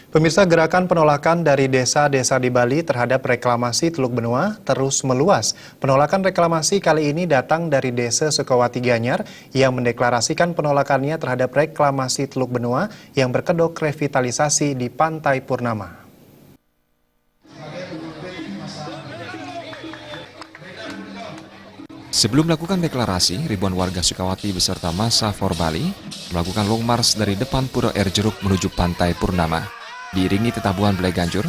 Pemirsa, gerakan penolakan dari desa-desa di Bali terhadap reklamasi Teluk Benoa terus meluas. Penolakan reklamasi kali ini datang dari Desa Sukawati Gianyar yang mendeklarasikan penolakannya terhadap reklamasi Teluk Benoa yang berkedok revitalisasi di Pantai Purnama. Sebelum melakukan deklarasi, ribuan warga Sukawati beserta massa For Bali melakukan long march dari depan Pura Air Jeruk menuju Pantai Purnama. Diiringi tetabuhan belai ganjur,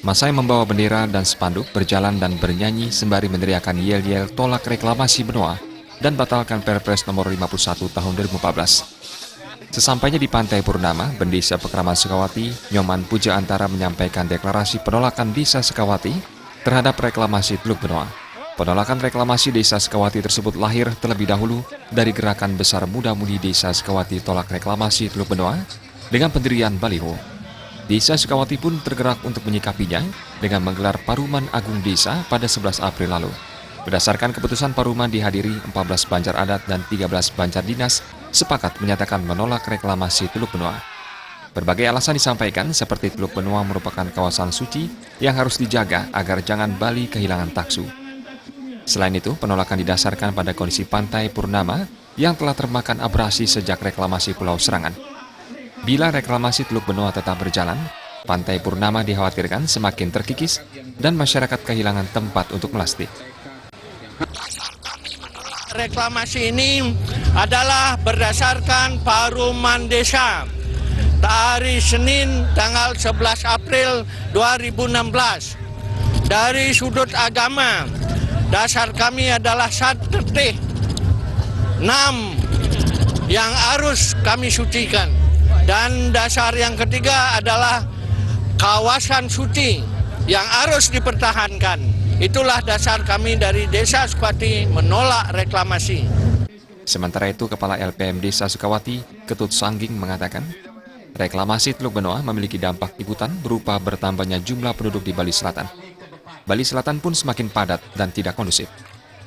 massa yang membawa bendera dan spanduk berjalan dan bernyanyi sembari meneriakan yel-yel tolak reklamasi Benoa dan batalkan Perpres nomor 51 tahun 2014. Sesampainya di Pantai Purnama, Bendesa Pekraman Sukawati, Nyoman Puja Antara menyampaikan deklarasi penolakan Desa Sukawati terhadap reklamasi Teluk Benoa. Penolakan reklamasi Desa Sukawati tersebut lahir terlebih dahulu dari gerakan besar muda-mudi Desa Sukawati tolak reklamasi Teluk Benoa dengan pendirian baliho. Desa Sukawati pun tergerak untuk menyikapinya dengan menggelar Paruman Agung Desa pada 11 April lalu. Berdasarkan keputusan Paruman dihadiri 14 Banjar Adat dan 13 Banjar Dinas sepakat menyatakan menolak reklamasi Teluk Benoa. Berbagai alasan disampaikan seperti Teluk Benoa merupakan kawasan suci yang harus dijaga agar jangan Bali kehilangan taksu. Selain itu, penolakan didasarkan pada kondisi Pantai Purnama yang telah termakan abrasi sejak reklamasi Pulau Serangan. Bila reklamasi Teluk Benoa tetap berjalan, Pantai Purnama dikhawatirkan semakin terkikis dan masyarakat kehilangan tempat untuk melastik. Reklamasi ini adalah berdasarkan Paruman Desa hari Senin tanggal 11 April 2016. Dari sudut agama, dasar kami adalah 1 tertib 6 yang harus kami sucikan. Dan dasar yang ketiga adalah kawasan suci yang harus dipertahankan. Itulah dasar kami dari Desa Sukawati menolak reklamasi. Sementara itu, Kepala LPM Desa Sukawati, Ketut Sangging mengatakan, reklamasi Teluk Benoa memiliki dampak ikutan berupa bertambahnya jumlah penduduk di Bali Selatan. Bali Selatan pun semakin padat dan tidak kondusif.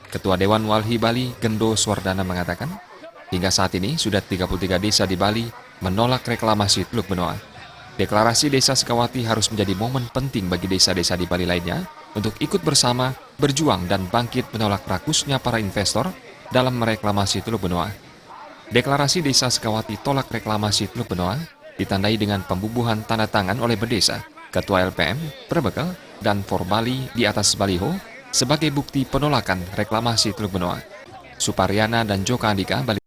Ketua Dewan Walhi Bali, Gendo Swardana mengatakan, hingga saat ini sudah 33 desa di Bali menolak reklamasi Teluk Benoa. Deklarasi Desa Sukawati harus menjadi momen penting bagi desa-desa di Bali lainnya untuk ikut bersama, berjuang dan bangkit menolak rakusnya para investor dalam mereklamasi Teluk Benoa. Deklarasi Desa Sukawati tolak reklamasi Teluk Benoa ditandai dengan pembubuhan tanda tangan oleh Bendesa, Ketua LPM, Perbekal, dan For Bali di atas baliho sebagai bukti penolakan reklamasi Teluk Benoa. Suparyana dan Joka Andika, Bali.